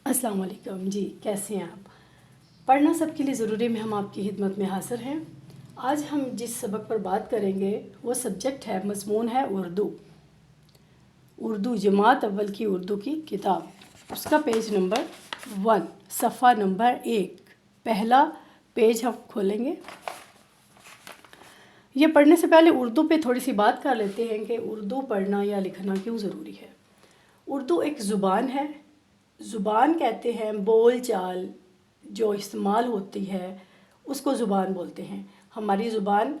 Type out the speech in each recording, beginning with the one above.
السلام علیکم جی، کیسے ہیں آپ؟ پڑھنا سب کے لیے ضروری میں ہم آپ کی خدمت میں حاضر ہیں۔ آج ہم جس سبق پر بات کریں گے وہ سبجیکٹ ہے، مضمون ہے اردو جماعت اول کی اردو کی کتاب، اس کا پیج نمبر 1، صفحہ نمبر 1، پہلا پیج ہم کھولیں گے۔ یہ پڑھنے سے پہلے اردو پہ تھوڑی سی بات کر لیتے ہیں کہ اردو پڑھنا یا لکھنا کیوں ضروری ہے۔ اردو ایک زبان ہے۔ زبان کہتے ہیں بول چال جو استعمال ہوتی ہے اس کو زبان بولتے ہیں۔ ہماری زبان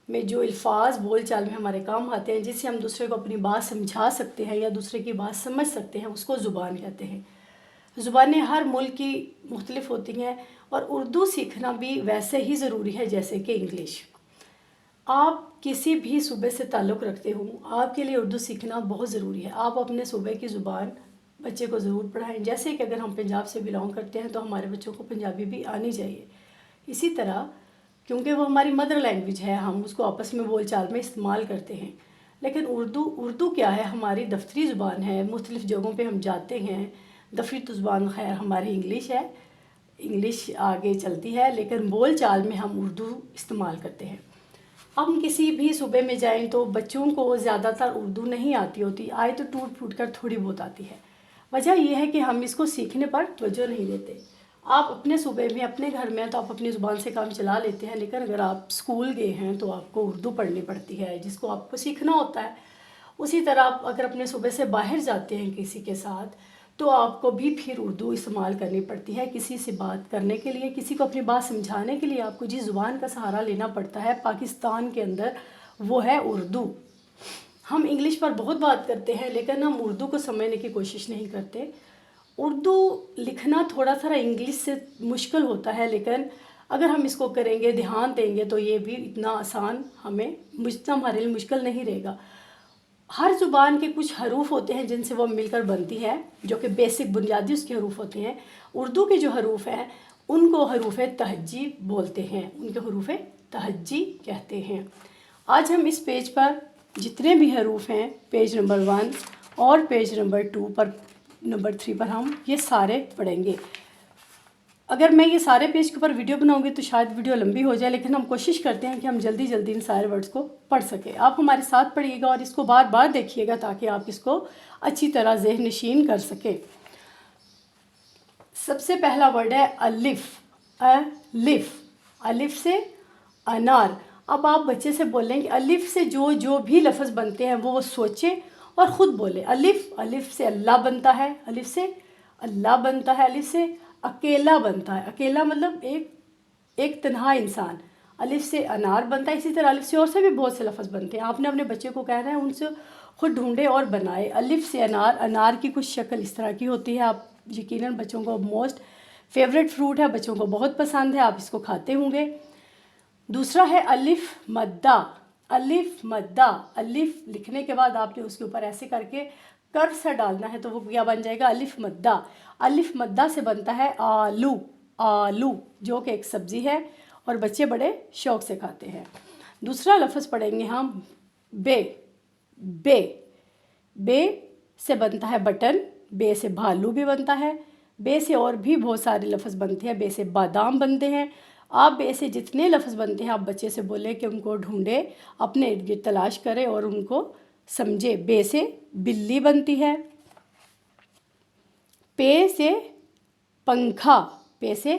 میں جو الفاظ بول چال میں ہمارے کام آتے ہیں، جس سے ہم دوسرے کو اپنی بات سمجھا سکتے ہیں یا دوسرے کی بات سمجھ سکتے ہیں، اس کو زبان کہتے ہیں۔ زبانیں ہر ملک کی مختلف ہوتی ہیں اور اردو سیکھنا بھی ویسے ہی ضروری ہے جیسے کہ انگلش۔ آپ کسی بھی صوبے سے تعلق رکھتے ہوں، آپ کے لیے اردو سیکھنا بہت ضروری ہے۔ آپ اپنے صوبے کی زبان بچے کو ضرور پڑھائیں، جیسے کہ اگر ہم پنجاب سے بلانگ کرتے ہیں تو ہمارے بچوں کو پنجابی بھی آنی چاہیے۔ اسی طرح کیونکہ وہ ہماری مدر لینگویج ہے، ہم اس کو آپس میں بول چال میں استعمال کرتے ہیں۔ لیکن اردو کیا ہے؟ ہماری دفتری زبان ہے، مختلف جگہوں پہ ہم جاتے ہیں۔ دفتری تو زبان خیر ہماری انگلش ہے، انگلش آگے چلتی ہے، لیکن بول چال میں ہم اردو استعمال کرتے ہیں۔ ہم کسی بھی صوبے میں جائیں تو بچوں کو زیادہ تر اردو نہیں آتی ہوتی، آئے تو ٹوٹ پھوٹ کر تھوڑی بہت آتی ہے۔ وجہ یہ ہے کہ ہم اس کو سیکھنے پر توجہ نہیں دیتے۔ آپ اپنے صوبے میں اپنے گھر میں تو آپ اپنی زبان سے کام چلا لیتے ہیں، لیکن اگر آپ اسکول گئے ہیں تو آپ کو اردو پڑھنی پڑتی ہے، جس کو آپ کو سیکھنا ہوتا ہے۔ اسی طرح آپ اگر اپنے صوبے سے باہر جاتے ہیں کسی کے ساتھ تو آپ کو بھی پھر اردو استعمال کرنی پڑتی ہے، کسی سے بات کرنے کے لیے، کسی کو اپنی بات سمجھانے کے لیے آپ کو جس زبان کا سہارا لینا پڑتا ہے پاکستان کے اندر وہ ہے اردو۔ ہم انگلش پر بہت بات کرتے ہیں لیکن ہم اردو کو سمجھنے کی کوشش نہیں کرتے۔ اردو لکھنا تھوڑا سا انگلش سے مشکل ہوتا ہے، لیکن اگر ہم اس کو کریں گے، دھیان دیں گے تو یہ بھی اتنا آسان ہمارے لیے مشکل نہیں رہے گا۔ ہر زبان کے کچھ حروف ہوتے ہیں جن سے وہ مل کر بنتی ہے، جو کہ بیسک بنیادی اس کے حروف ہوتے ہیں۔ اردو کے جو حروف ہیں ان کو حروف تہجی بولتے ہیں، ان کے حروف تہجی کہتے ہیں۔ آج ہم اس پیج پر جتنے بھی حروف ہیں، پیج نمبر 1 اور پیج نمبر 2 پر، نمبر 3 پر ہم یہ سارے پڑھیں گے۔ اگر میں یہ سارے پیج کے اوپر ویڈیو بناؤں گی تو شاید ویڈیو لمبی ہو جائے، لیکن ہم کوشش کرتے ہیں کہ ہم جلدی جلدی ان سارے ورڈز کو پڑھ سکیں۔ آپ ہمارے ساتھ پڑھیے گا اور اس کو بار بار دیکھیے گا تاکہ آپ اس کو اچھی طرح ذہن نشین کر سکیں۔ سب سے پہلا ورڈ ہے الف۔ الف سے انار۔ اب آپ بچے سے بولیں کہ الف سے جو بھی لفظ بنتے ہیں وہ سوچیں اور خود بولیں۔ الف سے اللہ بنتا ہے، الف سے اللہ بنتا ہے، الف سے اکیلا بنتا ہے، اکیلا مطلب ایک تنہا انسان۔ الف سے انار بنتا ہے، اسی طرح الف سے اور سے بھی بہت سے لفظ بنتے ہیں۔ آپ نے اپنے بچے کو کہنا ہے ان سے خود ڈھونڈے اور بنائے۔ الف سے انار، انار کی کچھ شکل اس طرح کی ہوتی ہے، آپ یقیناً بچوں کو موسٹ فیوریٹ فروٹ ہے، بچوں کو بہت پسند ہے، آپ اس کو کھاتے ہوں گے۔ دوسرا ہے الف مدہ۔ الف مدہ، الف لکھنے کے بعد آپ نے اس کے اوپر ایسے کر کے کرو سا ڈالنا ہے تو وہ کیا بن جائے گا؟ الف مدہ۔ الف مدہ سے بنتا ہے آلو۔ آلو جو کہ ایک سبزی ہے اور بچے بڑے شوق سے کھاتے ہیں۔ دوسرا لفظ پڑھیں گے ہم بے۔ بے سے بنتا ہے بٹن، بے سے بھالو بھی بنتا ہے، بے سے اور بھی بہت سارے لفظ بنتے ہیں، بے سے بادام بنتے ہیں۔ آپ بے سے جتنے لفظ بنتے ہیں آپ بچے سے بولیں کہ ان کو ڈھونڈے، اپنے ارد گرد تلاش کرے اور ان کو سمجھے۔ بے سے بلی بنتی ہے۔ پے سے پنکھا۔ پے سے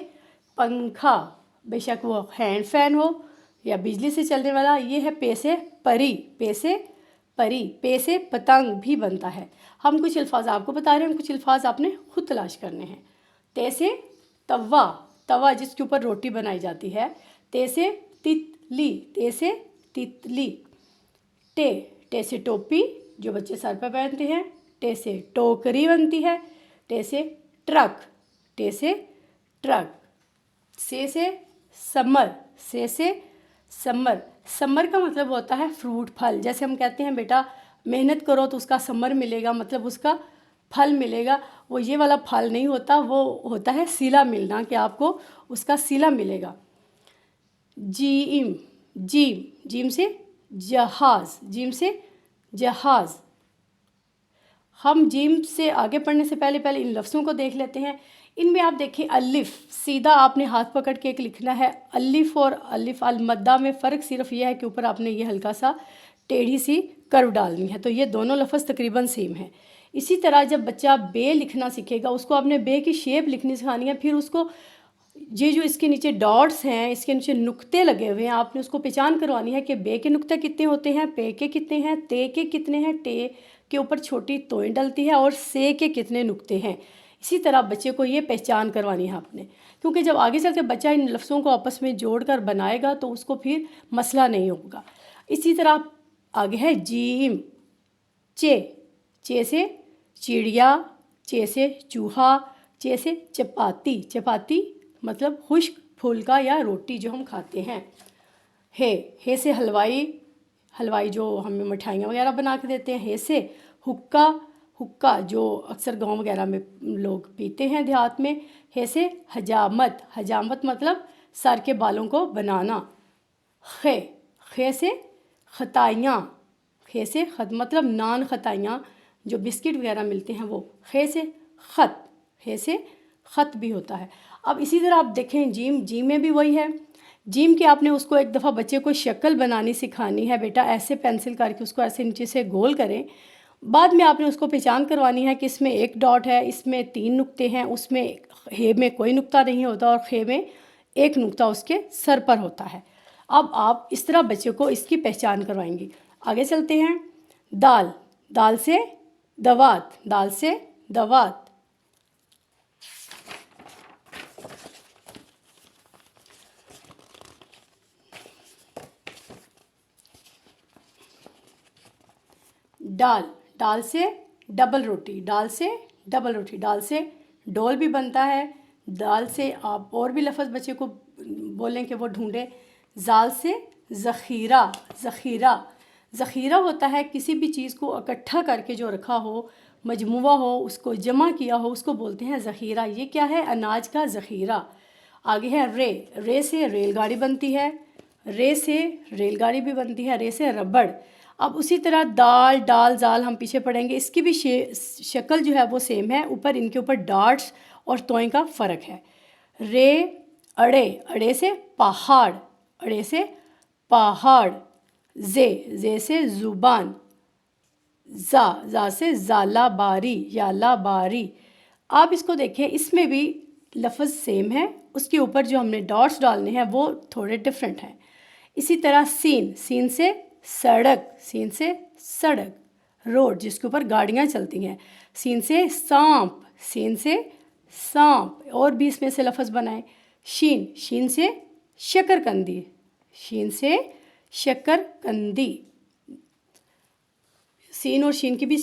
پنکھا، بے شک وہ ہینڈ فین ہو یا بجلی سے چلنے والا۔ یہ ہے پے سے پری۔ پے سے پری۔ پے سے پتنگ بھی بنتا ہے۔ ہم کچھ الفاظ آپ کو بتا رہے ہیں، کچھ الفاظ آپ نے خود تلاش کرنے ہیں۔ تے سے توا۔ توا جس کے اوپر روٹی بنائی جاتی ہے۔ تے سے تتلی۔ تے سے تتلی۔ ٹے سے ٹوپی جو بچے سر پہ پہنتے ہیں۔ ٹے سے ٹوکری بنتی ہے۔ ٹے سے ٹرک۔ ٹے سے ٹرک۔ سے سمر۔ سے سمر۔ سمر کا مطلب ہوتا ہے فروٹ، پھل۔ جیسے ہم کہتے ہیں بیٹا محنت کرو تو اس کا سمر ملے گا، مطلب اس کا پھل ملے گا۔ وہ یہ والا پھل نہیں ہوتا، وہ ہوتا ہے سیلا ملنا، کہ آپ کو اس کا سیلا ملے گا۔ جیم سے جہاز۔ جیم سے جہاز۔ ہم جیم سے آگے پڑھنے سے پہلے ان لفظوں کو دیکھ لیتے ہیں۔ ان میں آپ دیکھیں الف، سیدھا آپ نے ہاتھ پکڑ کے ایک لکھنا ہے۔ الف اور الف المدہ میں فرق صرف یہ ہے کہ اوپر آپ نے یہ ہلکا سا ٹیڑھی سی کرو ڈالنی ہے، تو یہ دونوں لفظ تقریباً سیم ہیں۔ اسی طرح جب بچہ بے لکھنا سیکھے گا، اس کو آپ نے بے کی شیپ لکھنی سکھانی ہے، پھر اس کو یہ جو اس کے نیچے ڈاٹس ہیں، اس کے نیچے نقطے لگے ہوئے ہیں، آپ نے اس کو پہچان کروانی ہے کہ بے کے نقطے کتنے ہوتے ہیں، پے کے کتنے ہیں، تے کے کتنے ہیں، ٹے کے اوپر چھوٹی توئیں ڈلتی ہے، اور سے کے کتنے نقطے ہیں۔ اسی طرح بچے کو یہ پہچان کروانی ہے آپ نے، کیونکہ جب آگے چل کے بچہ ان لفظوں کو آپس میں جوڑ کر بنائے گا تو اس کو پھر مسئلہ نہیں ہوگا۔ اسی طرح آگے ہے جیم، چے، چے سے چڑیا، چے سے چوہا، چے سے چپاتی، چپاتی مطلب خشک پھلکا یا روٹی جو ہم کھاتے ہیں۔ ہے سے حلوائی، حلوائی جو ہمیں مٹھائیاں وغیرہ بنا کے دیتے ہیں۔ ہے سے حکا، حکا جو اکثر گاؤں وغیرہ میں لوگ پیتے ہیں دیہات میں۔ ہے سے حجامت، حجامت مطلب سر کے بالوں کو بنانا۔ خے سے خطائیاں، خے سے خط مطلب نان خطائیاں جو بسکٹ وغیرہ ملتے ہیں وہ۔ خے سے خط، خے سے خط بھی ہوتا ہے۔ اب اسی طرح آپ دیکھیں جیم، جیم میں بھی وہی ہے۔ جیم کے آپ نے اس کو ایک دفعہ بچے کو شکل بنانی سکھانی ہے، بیٹا ایسے پینسل کر کے اس کو ایسے نیچے سے گول کریں۔ بعد میں آپ نے اس کو پہچان کروانی ہے کہ اس میں ایک ڈاٹ ہے، اس میں 3 نقطے ہیں، اس میں ہے میں کوئی نقطہ نہیں ہوتا، اور خے میں ایک نقطہ اس کے سر پر ہوتا ہے۔ اب آپ اس طرح بچے کو اس کی پہچان کروائیں گی۔ آگے چلتے ہیں۔ دال، دال سے دوات، دال سے دوات۔ ڈال، ڈال سے ڈبل روٹی، ڈال سے ڈبل روٹی، ڈال سے ڈول بھی بنتا ہے۔ دال سے آپ اور بھی لفظ بچے کو بولیں کہ وہ ڈھونڈے۔ زال سے ذخیرہ، ذخیرہ، ذخیرہ ہوتا ہے کسی بھی چیز کو اکٹھا کر کے جو رکھا ہو، مجموعہ ہو، اس کو جمع کیا ہو، اس کو بولتے ہیں ذخیرہ۔ یہ کیا ہے؟ اناج کا ذخیرہ۔ آگے ہے رے، رے سے ریل گاڑی بنتی ہے، رے سے ریل گاڑی بھی بنتی ہے۔ رے سے ربڑ۔ اب اسی طرح دال، ڈال، زال ہم پیچھے پڑھیں گے، اس کی بھی شکل جو ہے وہ سیم ہے، اوپر ان کے اوپر ڈاٹس اور توئیں کا فرق ہے۔ رے اڑے، اڑے سے پہاڑ، اڑے سے پہاڑ۔ زے، زے سے زبان۔ زا، زا سے زالہ باری، یالہ باری۔ آپ اس کو دیکھیں، اس میں بھی لفظ سیم ہے، اس کے اوپر جو ہم نے ڈاٹس ڈالنے ہیں وہ تھوڑے ڈفرینٹ ہیں۔ اسی طرح سین، سین سے سڑک، سین سے سڑک، روڈ جس کے اوپر گاڑیاں چلتی ہیں۔ سین سے سانپ، سین سے سانپ، اور بھی اس میں سے لفظ بنائیں۔ شین، شین سے شکر کندی، شین سے شکر کندی۔ سین اور شین کی بھی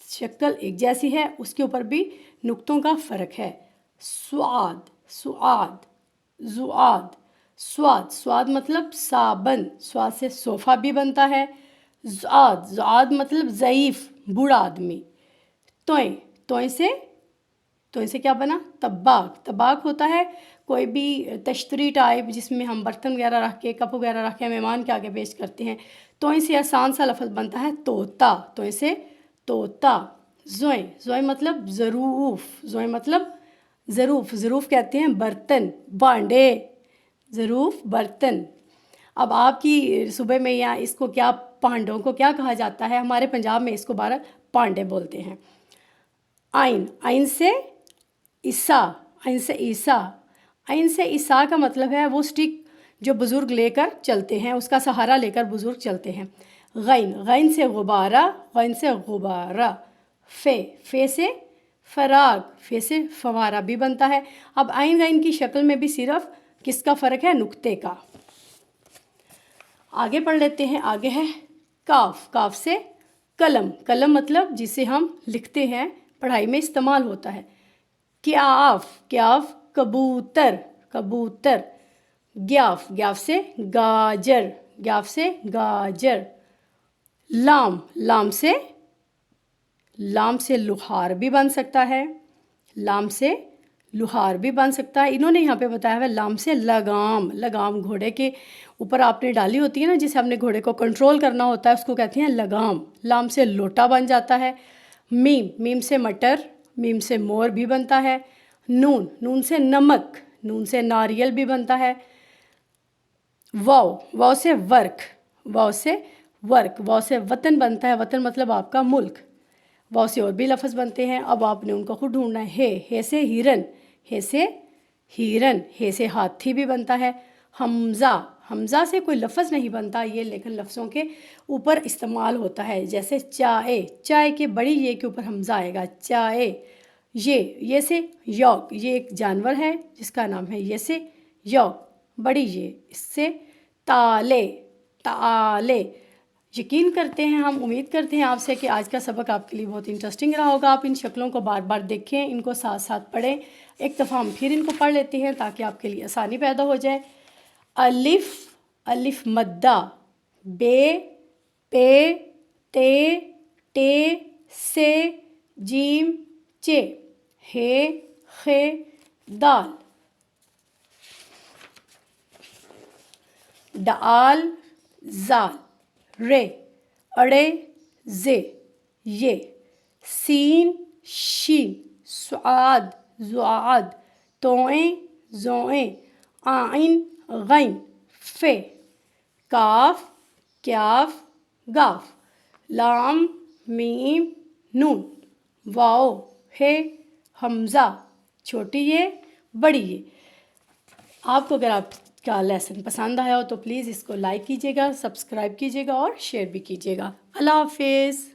شکل ایک جیسی ہے، اس کے اوپر بھی نقطوں کا فرق ہے۔ سعاد، سعاد، زعاد، سواد، سواد مطلب صابن، سواد سے صوفہ بھی بنتا ہے۔ زعاد، زعاد مطلب ضعیف، بوڑھا آدمی۔ توئیں، توئیں سے کیا بنا؟ طباق، طباق ہوتا ہے کوئی بھی تشتری ٹائپ جس میں ہم برتن وغیرہ رکھ کے، کپ وغیرہ رکھ کے مہمان کے آگے پیش کرتے ہیں۔ توئیں سے آسان سا لفظ بنتا ہے طوطا، توئیں سے طوطا۔ زوئیں، زوئیں مطلب ظروف، زوئیں مطلب ظروف، ظروف کہتے ہیں برتن، بانڈے، ظروف برتن۔ اب آپ کی صوبے میں یا اس کو کیا، پانڈوں کو کیا کہا جاتا ہے؟ ہمارے پنجاب میں اس کو بہرحال پانڈے بولتے ہیں۔ آئین، آئین سے عیسیٰ، آئین سے عیسیٰ، آئین سے عیسیٰ کا مطلب ہے وہ سٹک جو بزرگ لے کر چلتے ہیں، اس کا سہارا لے کر بزرگ چلتے ہیں۔ غین، غین سے غبارہ، غین سے غبارہ۔ فے سے فراغ، فے سے فوارہ بھی بنتا ہے۔ اب آئین غین کی شکل میں بھی صرف کس کا فرق ہے؟ نقطے کا۔ آگے پڑھ لیتے ہیں۔ آگے ہے کاف، کاف سے قلم، قلم مطلب جسے ہم لکھتے ہیں، پڑھائی میں استعمال ہوتا ہے۔ کیاف، کیاف کبوتر، کبوتر۔ گیاف، گیاف سے گاجر، گیاف سے گاجر۔ لام، لام سے لوہار بھی بن سکتا ہے، لام سے لوہار بھی بن سکتا ہے۔ انہوں نے یہاں پہ بتایا ہے لام سے لگام، لگام گھوڑے کے اوپر آپ نے ڈالی ہوتی ہے نا، جسے ہم نے گھوڑے کو کنٹرول کرنا ہوتا ہے، اس کو کہتے ہیں لگام۔ لام سے لوٹا بن جاتا ہے۔ میم، میم سے مٹر، میم سے مور بھی بنتا ہے. نون، نون سے نمک، نون سے ناریل بھی بنتا ہے. واو، واو سے ورک، واو سے ورک، واو سے وطن بنتا ہے. وطن مطلب آپ کا ملک. واو سے اور بھی لفظ بنتے ہیں، اب آپ نے ان کو خود ڈھونڈنا ہے. ہے سے ہرن، ہے سے ہرن، ہے سے ہاتھی بھی بنتا ہے. حمزہ، حمزہ سے کوئی لفظ نہیں بنتا یہ، لیکن لفظوں کے اوپر استعمال ہوتا ہے. جیسے چائے، چائے کے بڑی یہ کے اوپر حمزہ آئے گا، چائے. یہ سے یوک، یہ ایک جانور ہے جس کا نام ہے یہ سے یوک، بڑی یہ. اس سے تالے، تالے. یقین کرتے ہیں، ہم امید کرتے ہیں آپ سے کہ آج کا سبق آپ کے لیے بہت انٹرسٹنگ رہا ہوگا. آپ ان شکلوں کو بار بار دیکھیں، ان کو ساتھ ساتھ پڑھیں. ایک دفعہ ہم پھر ان کو پڑھ لیتے ہیں تاکہ آپ کے لیے آسانی پیدا ہو جائے. الف، الف مدہ. بے، پے، تے، ٹے، سے، جیم، چے. ہے، خے، دال. ڈال، زال. رے، اڑے، زے، یہ. سین، شین. سعاد، زعاد. توئیں، زوئیں. آئن، غین. فے. کاف، کیاف، گاف. لام، میم، نون. واؤ، ہے، حمزہ، چھوٹی یہ، بڑی یہ. آپ کو اگر آپ کا لیسن پسند آیا ہو تو پلیز اس کو لائک کیجیے گا، سبسکرائب کیجیے گا اور شیئر بھی کیجیے گا. اللہ حافظ.